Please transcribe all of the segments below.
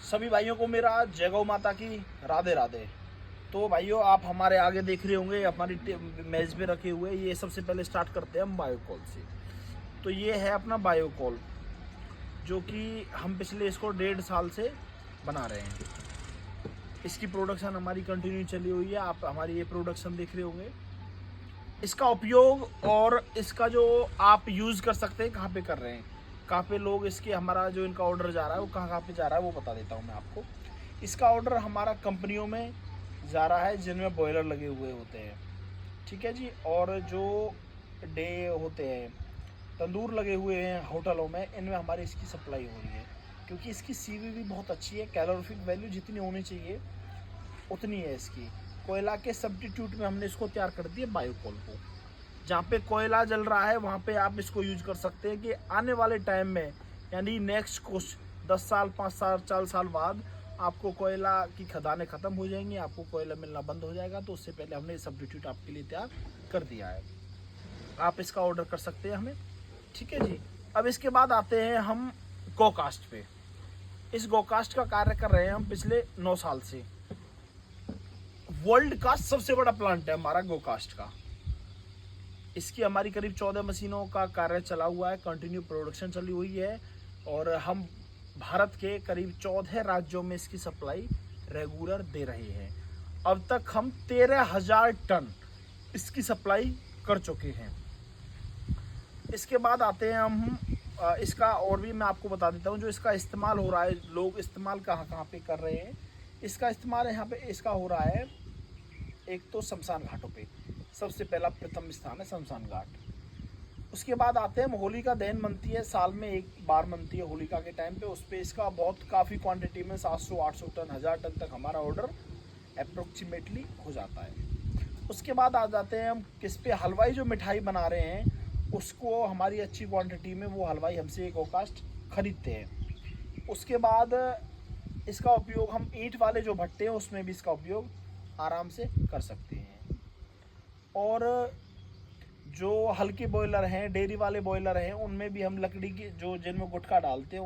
सभी भाइयों को मेरा जय गौ माता की राधे राधे। तो भाइयों, आप हमारे आगे देख रहे होंगे हमारी मेज पे रखे हुए, ये सबसे पहले स्टार्ट करते हैं हम बायोकॉल से। तो ये है अपना बायोकॉल, जो कि हम पिछले इसको 1.5 साल से बना रहे हैं। इसकी प्रोडक्शन हमारी कंटिन्यू चली हुई है। आप हमारी ये प्रोडक्शन देख रहे होंगे। इसका उपयोग और इसका जो आप यूज़ कर सकते हैं, कहाँ पे कर रहे हैं, कहाँ पे लोग इसके, हमारा जो इनका ऑर्डर जा रहा है वो कहाँ कहाँ पे जा रहा है वो बता देता हूँ मैं आपको। इसका ऑर्डर हमारा कंपनियों में जा रहा है जिनमें बॉयलर लगे हुए होते हैं, ठीक है जी। और जो डे होते हैं, तंदूर लगे हुए हैं होटलों में, इनमें हमारी इसकी सप्लाई हो रही है। क्योंकि इसकी सीवीवी बहुत अच्छी है, कैलोरीफिक वैल्यू जितनी होनी चाहिए उतनी है इसकी। कोयला के सब्स्टिट्यूट में हमने इसको तैयार कर दिया बायोकॉल को। जहाँ पे कोयला जल रहा है वहाँ पे आप इसको यूज कर सकते हैं कि आने वाले टाइम में, यानी नेक्स्ट कुछ 10 साल 5 साल 4 साल बाद आपको कोयला की खदानें ख़त्म हो जाएंगी, आपको कोयला मिलना बंद हो जाएगा। तो उससे पहले हमने सब्स्टिट्यूट आपके लिए तैयार कर दिया है। आप इसका ऑर्डर कर सकते हैं हमें, ठीक है जी। अब इसके बाद आते हैं हम गोकास्ट पे। इस गोकास्ट का कार्य कर रहे हैं हम पिछले 9 साल से। वर्ल्ड का सबसे बड़ा प्लांट है हमारा गोकास्ट का। इसकी हमारी करीब 14 मशीनों का कार्य चला हुआ है, कंटिन्यू प्रोडक्शन चली हुई है। और हम भारत के करीब 14 राज्यों में इसकी सप्लाई रेगुलर दे रहे हैं। अब तक हम 13,000 टन इसकी सप्लाई कर चुके हैं। इसके बाद आते हैं हम इसका, और भी मैं आपको बता देता हूँ जो इसका इस्तेमाल हो रहा है, लोग इस्तेमाल कहाँ कहाँ पे कर रहे हैं। इसका इस्तेमाल यहाँ पे इसका हो रहा है, एक तो शमशान घाटों पे सबसे पहला प्रथम स्थान है शमशान घाट। उसके बाद आते हैं, होलिका दहन बनती है, साल में एक बार बनती है होलिका के टाइम पे। उस पर इसका बहुत काफ़ी क्वांटिटी में 700-800 टन 1000 टन तक हमारा ऑर्डर अप्रोक्सीमेटली हो जाता है। उसके बाद आ जाते हैं हम किस पे, हलवाई जो मिठाई बना रहे हैं उसको हमारी अच्छी क्वांटिटी में वो हलवाई हमसे एक गोकास्ट खरीदते हैं। उसके बाद इसका उपयोग हम ईंट वाले जो भट्टे हैं उसमें भी इसका उपयोग आराम से कर सकते हैं। और जो हल्के बॉयलर हैं, डेयरी वाले बॉयलर हैं, उनमें भी हम लकड़ी की जो जिनमें गुटखा डालते हैं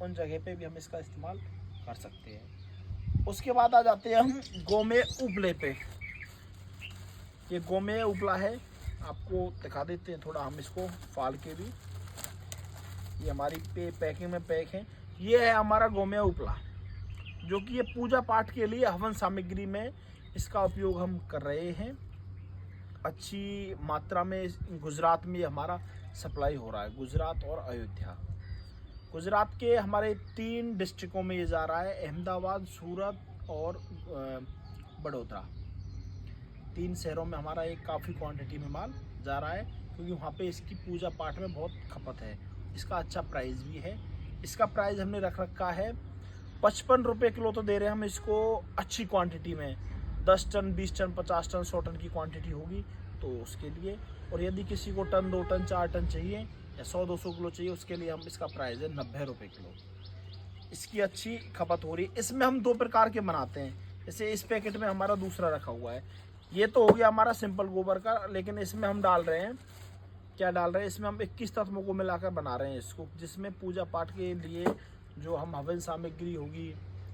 उन जगह पे भी हम इसका इस्तेमाल कर सकते हैं। उसके बाद आ जाते हैं हम गोमे उपले पे। ये गोमे उपला है, आपको दिखा देते हैं थोड़ा हम इसको फाड़ के भी। ये हमारी पैकिंग में पैक है। ये है हमारा गोमे उपला, जो कि ये पूजा पाठ के लिए हवन सामग्री में इसका उपयोग हम कर रहे हैं। अच्छी मात्रा में गुजरात में हमारा सप्लाई हो रहा है, गुजरात और अयोध्या। गुजरात के हमारे 3 डिस्ट्रिक्टों में ये जा रहा है, अहमदाबाद, सूरत और बड़ौदा। 3 शहरों में हमारा एक काफ़ी क्वांटिटी में माल जा रहा है, क्योंकि वहाँ पे इसकी पूजा पाठ में बहुत खपत है। इसका अच्छा प्राइस भी है। इसका प्राइस हमने रख रखा है 55 रुपये किलो। तो दे रहे हैं हम इसको अच्छी क्वांटिटी में, 10 टन 20 टन 50 टन 100 टन की क्वांटिटी होगी तो उसके लिए। और यदि किसी को टन 2 टन 4 टन चाहिए या 100-200 किलो चाहिए, उसके लिए हम इसका प्राइस है 90 रुपये किलो। इसकी अच्छी खपत हो रही है। इसमें हम 2 प्रकार के बनाते हैं। जैसे इस पैकेट में हमारा दूसरा रखा हुआ है, ये तो हो गया हमारा सिंपल गोबर का, लेकिन इसमें हम डाल रहे हैं, क्या डाल रहे हैं इसमें, हम 21 तत्वों को मिलाकर बना रहे हैं इसको, जिसमें पूजा पाठ के लिए जो हम हवन सामग्री होगी,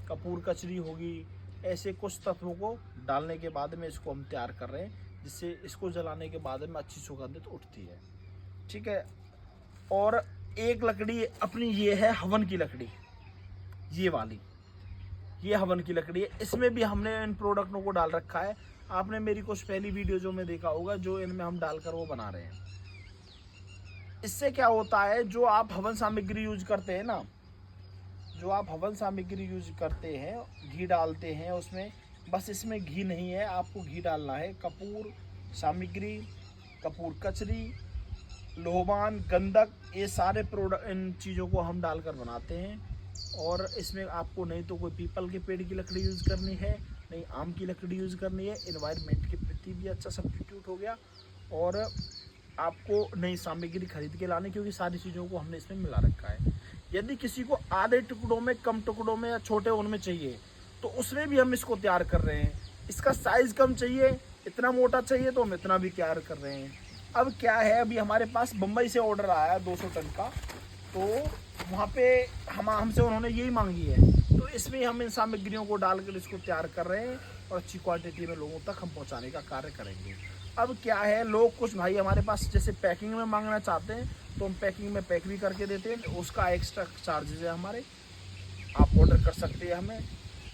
कपूर कचरी होगी, ऐसे कुछ तत्वों को डालने के बाद में इसको हम तैयार कर रहे हैं, जिससे इसको जलाने के बाद में अच्छी सुगंधित उठती है, ठीक है। और एक लकड़ी अपनी ये है हवन की लकड़ी, ये वाली, ये हवन की लकड़ी है। इसमें भी हमने इन प्रोडक्टों को डाल रखा है। आपने मेरी कुछ पहली वीडियो जो में देखा होगा, जो इनमें हम डालकर वो बना रहे हैं। इससे क्या होता है, जो आप हवन सामग्री यूज करते हैं ना, जो आप हवन सामग्री यूज करते हैं, घी डालते हैं उसमें, बस इसमें घी नहीं है, आपको घी डालना है, कपूर सामग्री, कपूर कचरी, लोबान, गंधक, ये सारे प्रोडक्ट, इन चीज़ों को हम डालकर बनाते हैं। और इसमें आपको नहीं तो कोई पीपल के पेड़ की लकड़ी यूज़ करनी है, नहीं आम की लकड़ी यूज़ करनी है। एनवायरनमेंट के प्रति भी अच्छा सब्स्टिट्यूट हो गया। और आपको नई सामग्री खरीद के लाने, क्योंकि सारी चीज़ों को हमने इसमें मिला रखा है। यदि किसी को आधे टुकड़ों में, कम टुकड़ों में या छोटे उनमें चाहिए, तो उसमें भी हम इसको तैयार कर रहे हैं। इसका साइज़ कम चाहिए, इतना मोटा चाहिए, तो हम इतना भी तैयार कर रहे हैं। अब क्या है, अभी हमारे पास बम्बई से ऑर्डर आया 200 टन का, तो वहाँ पे हमसे उन्होंने यही मांगी है। तो इसमें हम इन सामग्रियों को डालकर इसको तैयार कर रहे हैं और अच्छी क्वांटिटी में लोगों तक हम पहुँचाने का कार्य करेंगे। अब क्या है, लोग कुछ भाई हमारे पास जैसे पैकिंग में मांगना चाहते हैं तो हम पैकिंग में पैक भी करके देते हैं, उसका एक्स्ट्रा चार्जेस है हमारे, आप ऑर्डर कर सकते हैं हमें।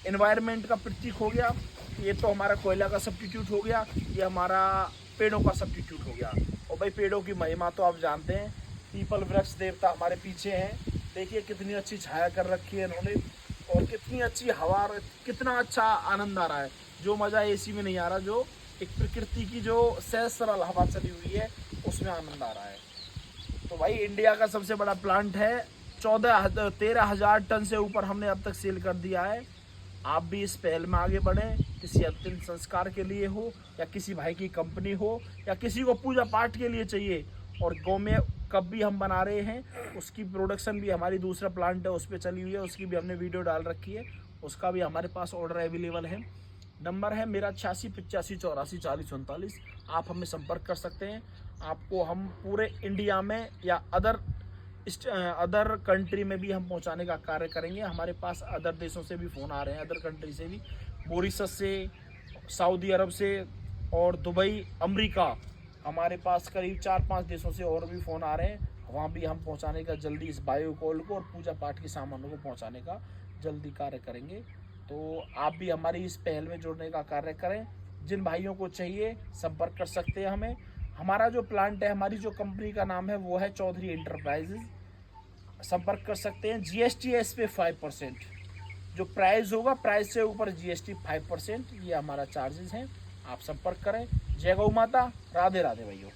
एनवायरनमेंट का प्रतीक हो गया, ये तो हमारा कोयला का सब्स्टिट्यूट हो गया, ये हमारा पेड़ों का सब्स्टिट्यूट हो गया। और भाई पेड़ों की महिमा तो आप जानते हैं, पीपल वृक्ष देवता हमारे पीछे हैं, देखिए कितनी अच्छी छाया कर रखी है इन्होंने और कितनी अच्छी हवा और कितना अच्छा आनंद आ रहा है। जो मज़ा एसी में नहीं आ रहा, जो एक प्रकृति की जो सहज सरल हवा चली हुई है उसमें आनंद आ रहा है। तो भाई इंडिया का सबसे बड़ा प्लांट है, 13,000 टन से ऊपर हमने अब तक सेल कर दिया है। आप भी इस पहल में आगे बढ़ें, किसी अंतिम संस्कार के लिए हो या किसी भाई की कंपनी हो या किसी को पूजा पाठ के लिए चाहिए। और गाँव में कब भी हम बना रहे हैं उसकी प्रोडक्शन भी हमारी दूसरा प्लांट है उस पर चली हुई है, उसकी भी हमने वीडियो डाल रखी है, उसका भी हमारे पास ऑर्डर अवेलेबल है। नंबर है मेरा 8685844039, आप हमें संपर्क कर सकते हैं। आपको हम पूरे इंडिया में या अदर कंट्री में भी हम पहुंचाने का कार्य करेंगे। हमारे पास अदर देशों से भी फ़ोन आ रहे हैं, अदर कंट्री से भी, मॉरिशस से, सऊदी अरब से और दुबई, अमेरिका, हमारे पास करीब 4-5 देशों से और भी फ़ोन आ रहे हैं। वहाँ भी हम पहुँचाने का जल्दी इस बायोकॉल को और पूजा पाठ के सामानों को पहुँचाने का जल्दी कार्य करेंगे। तो आप भी हमारी इस पहल में जुड़ने का कार्य करें। जिन भाइयों को चाहिए संपर्क कर सकते हैं हमें। हमारा जो प्लांट है, हमारी जो कंपनी का नाम है वो है चौधरी इंटरप्राइजेज, संपर्क कर सकते हैं। जीएसटी है इस पे 5%, जो प्राइस होगा प्राइस से ऊपर जीएसटी 5%, ये हमारा चार्जेस हैं। आप संपर्क करें। जय गौ माता, राधे राधे भैया।